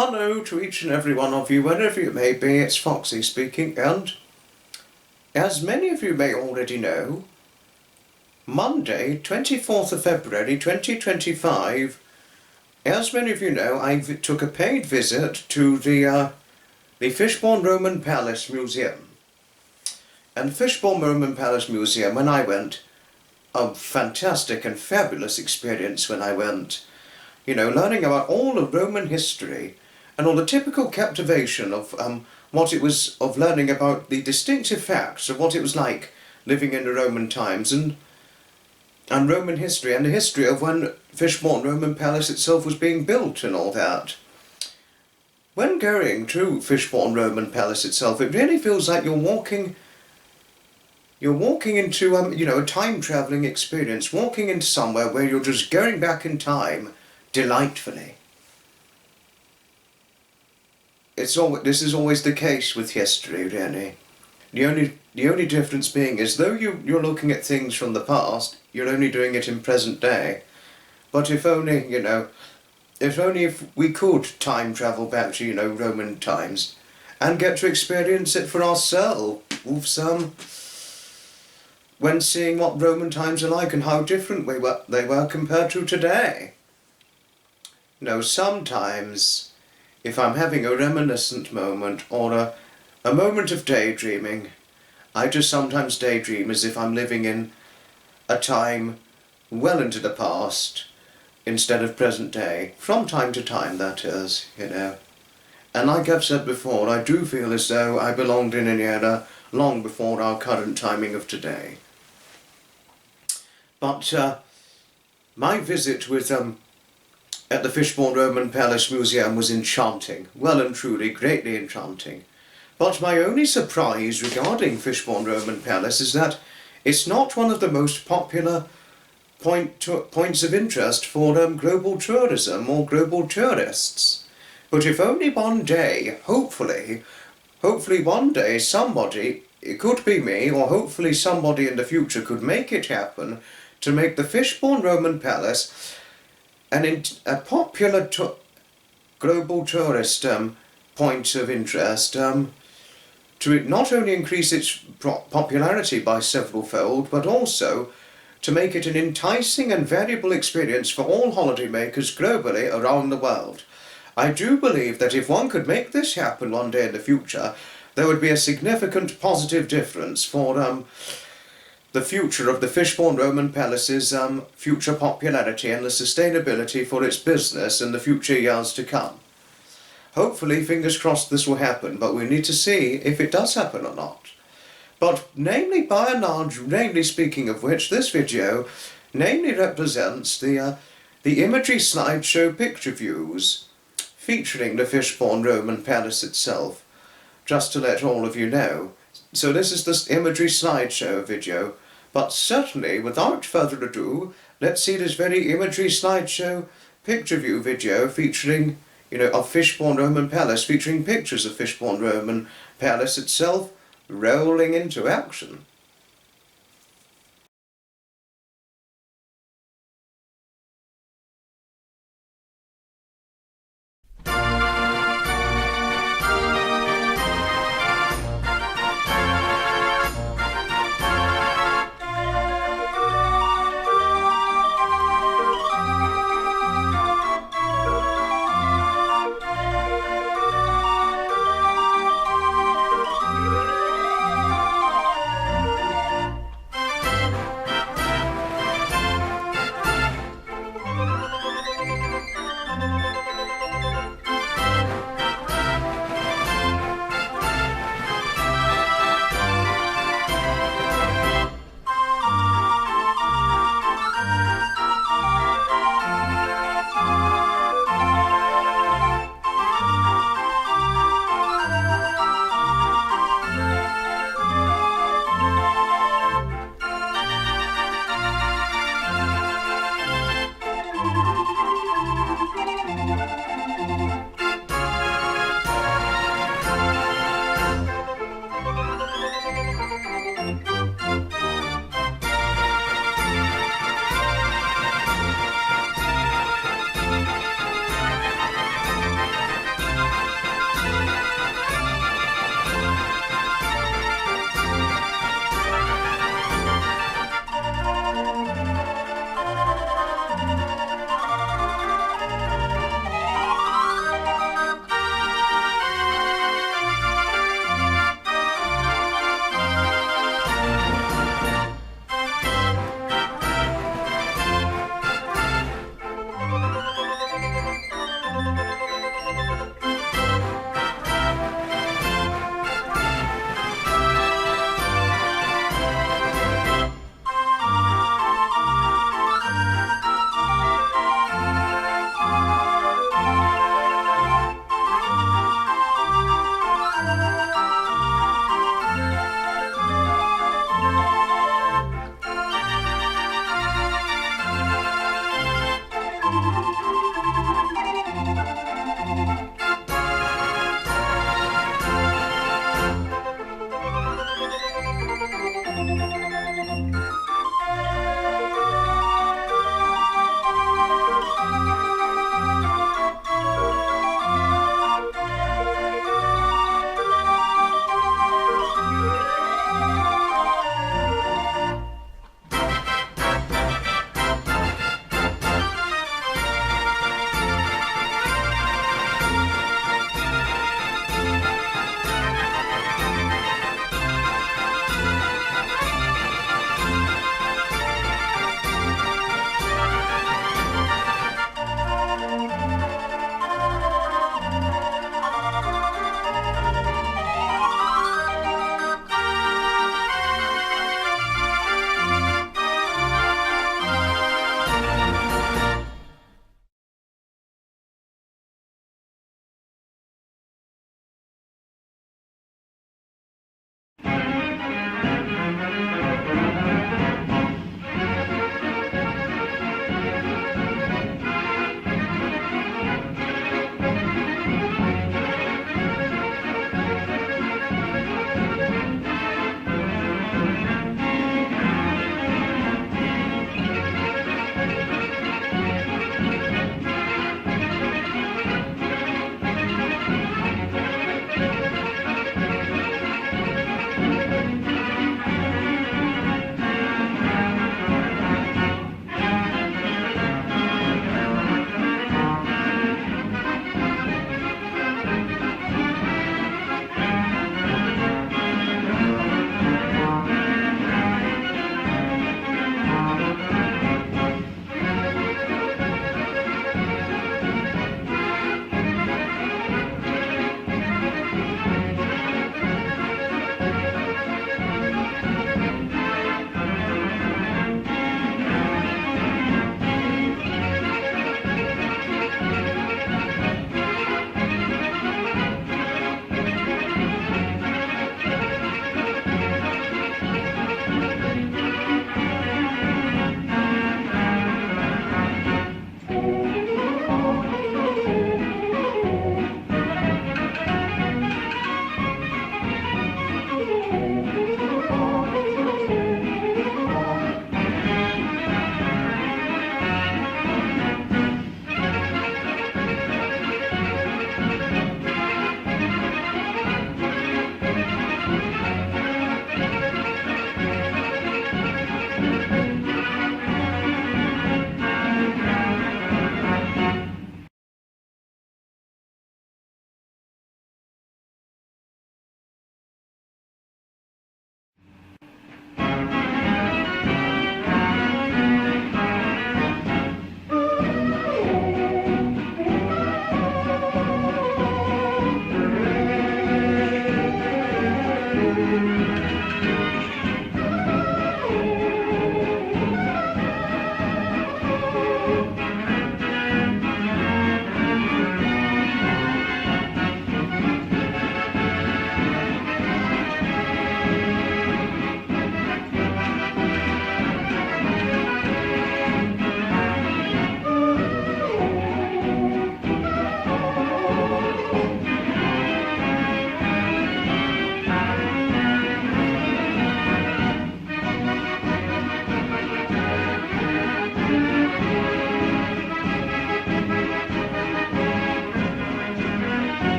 Hello to each and every one of you, wherever you may be. It's Foxy speaking, and as many of you may already know, Monday, 24th of February 2025, as many of you know, I took a paid visit to the Fishbourne Roman Palace Museum. And Fishbourne Roman Palace Museum, when I went, a fantastic and fabulous experience when I went. You know, learning about all of Roman history and all the typical captivation of what it was, of learning about the distinctive facts of what it was like living in the Roman times and Roman history and the history of when Fishbourne Roman Palace itself was being built and all that. When going to Fishbourne Roman Palace itself, it really feels like you're walking into you know, a time-travelling experience, walking into somewhere where you're just going back in time delightfully. This is always the case with history, really. The only difference being is, though you're looking at things from the past, you're only doing it in present day. But if only, you know, if we could time travel back to, you know, Roman times and get to experience it for ourselves, when seeing what Roman times are like and how different they were compared to today. You know, sometimes, if I'm having a reminiscent moment or a moment of daydreaming, I just sometimes daydream as if I'm living in a time well into the past instead of present day, from time to time, that is, you know. And like I've said before, I do feel as though I belonged in an era long before our current timing of today. But my visit with at the Fishbourne Roman Palace Museum was enchanting, well and truly greatly enchanting. But my only surprise regarding Fishbourne Roman Palace is that it's not one of the most popular points of interest for global tourism or global tourists. But if only one day, hopefully one day somebody, it could be me, or hopefully somebody in the future could make it happen to make the Fishbourne Roman Palace a popular global tourist point of interest, to not only increase its popularity by several fold, but also to make it an enticing and valuable experience for all holidaymakers globally around the world. I do believe that if one could make this happen one day in the future, there would be a significant positive difference for the future of the Fishbourne Roman Palace's future popularity and the sustainability for its business in the future years to come. Hopefully, fingers crossed, this will happen, but we need to see if it does happen or not. But namely, by and large, namely speaking of which, this video namely represents the Imagery Slideshow picture views featuring the Fishbourne Roman Palace itself, just to let all of you know. So this is this Imagery Slideshow video, but certainly, without further ado, let's see this very Imagery Slideshow picture view video featuring, you know, of Fishbourne Roman Palace, featuring pictures of Fishbourne Roman Palace itself rolling into action.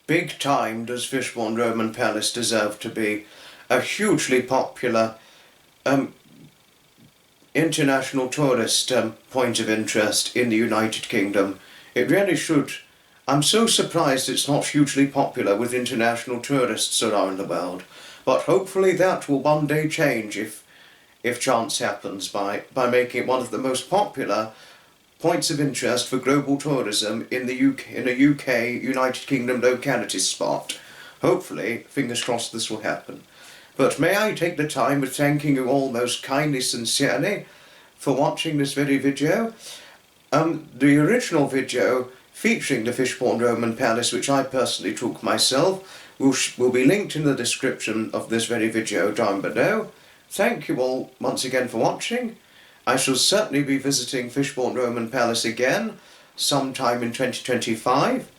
big time does Fishbourne Roman Palace deserve to be a hugely popular international tourist point of interest in the United Kingdom. It really should. I'm so surprised it's not hugely popular with international tourists around the world, but hopefully that will one day change if chance happens by making it one of the most popular points of interest for global tourism in the UK, in a UK United Kingdom locality spot. Hopefully, fingers crossed, this will happen. But may I take the time of thanking you all most kindly, sincerely, for watching this very video. The original video featuring the Fishbourne Roman Palace, which I personally took myself, will be linked in the description of this very video down below. Thank you all once again for watching. I shall certainly be visiting Fishbourne Roman Palace again sometime in 2025.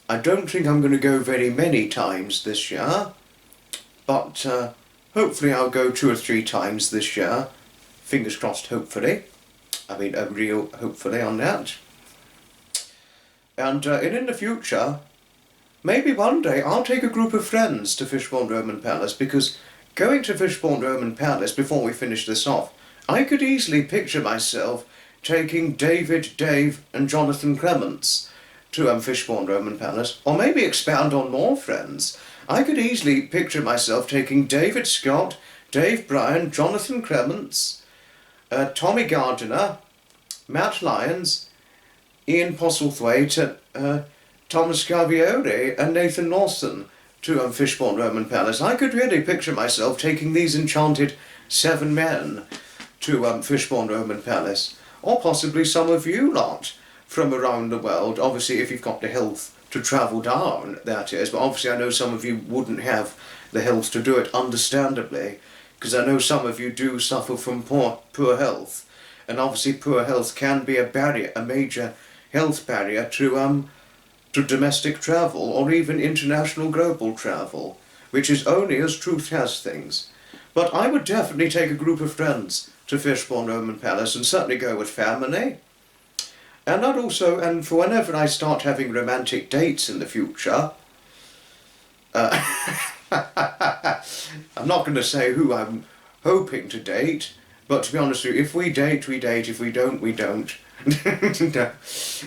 I don't think I'm going to go very many times this year, but hopefully I'll go 2 or 3 times this year. Fingers crossed, hopefully. I mean, a real hopefully on that. And in the future, maybe one day I'll take a group of friends to Fishbourne Roman Palace, because going to Fishbourne Roman Palace, before we finish this off, I could easily picture myself taking David, Dave and Jonathan Clements to Fishbourne Roman Palace, or maybe expand on more friends. I could easily picture myself taking David Scott, Dave Bryan, Jonathan Clements, Tommy Gardiner, Matt Lyons, Ian Postlethwaite, Thomas Scavioli and Nathan Lawson to Fishbourne Roman Palace. I could really picture myself taking these enchanted 7 men to Fishbourne Roman Palace, or possibly some of you lot from around the world. Obviously, if you've got the health to travel down, that is, but obviously I know some of you wouldn't have the health to do it, understandably, because I know some of you do suffer from poor health, and obviously poor health can be a barrier, a major health barrier to domestic travel, or even international global travel, which is only as truth has things. But I would definitely take a group of friends to Fishbourne Roman Palace, and certainly go with family. And I'd also, and for whenever I start having romantic dates in the future, I'm not going to say who I'm hoping to date, but to be honest with you, if we date, we date. If we don't, we don't.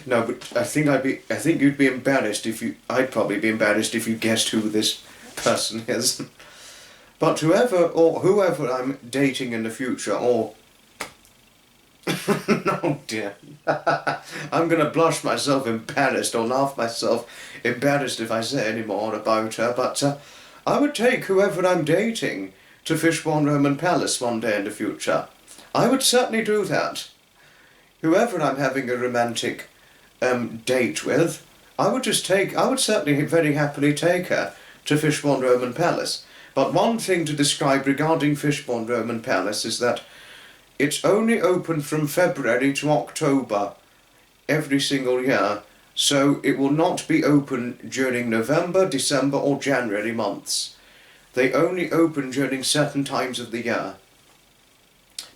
No, but I think you'd be embarrassed I'd probably be embarrassed if you guessed who this person is. But whoever I'm dating in the future, or no dear, I'm gonna blush myself embarrassed, or laugh myself embarrassed if I say any more about her. But I would take whoever I'm dating to Fishbourne Roman Palace one day in the future. I would certainly do that. Whoever I'm having a romantic date with, I would certainly very happily take her to Fishbourne Roman Palace. But one thing to describe regarding Fishbourne Roman Palace is that it's only open from February to October every single year, so it will not be open during November, December or January months. They only open during certain times of the year.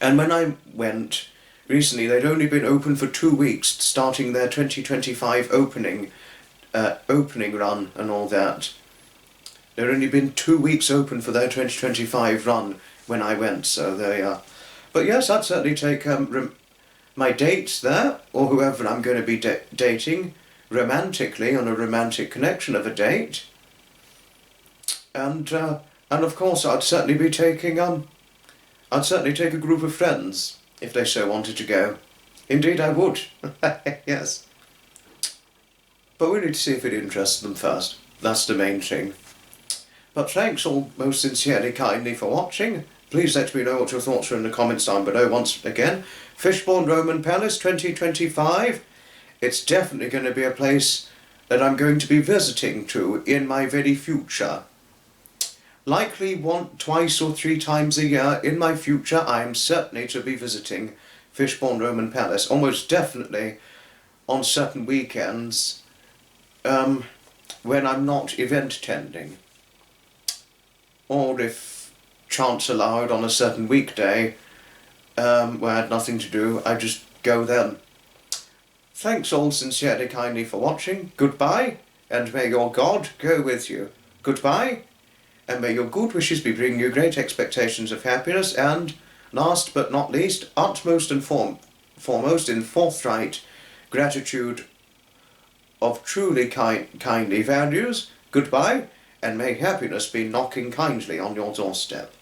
And when I went recently, they'd only been open for 2 weeks, starting their 2025 opening run and all that. There'd only been 2 weeks open for their 2025 run when I went, so there you are. But yes, I'd certainly take my dates there, or whoever I'm going to be dating, romantically, on a romantic connection of a date. And of course I'd certainly be taking, I'd certainly take a group of friends, if they so wanted to go. Indeed I would, yes. But we need to see if it interests them first. That's the main thing. But thanks all most sincerely, kindly for watching. Please let me know what your thoughts are in the comments down below once again. Fishbourne Roman Palace 2025. It's definitely going to be a place that I'm going to be visiting to in my very future. Likely twice or 3 times a year in my future, I am certainly to be visiting Fishbourne Roman Palace. Almost definitely on certain weekends when I'm not event tending. Or if chance allowed on a certain weekday where I had nothing to do, I just go then. Thanks all sincerely kindly for watching. Goodbye. and may your God go with you. Goodbye, and may your good wishes be bringing you great expectations of happiness, and, last but not least, utmost and foremost in forthright gratitude of truly kindly values. Goodbye, and may happiness be knocking kindly on your doorstep.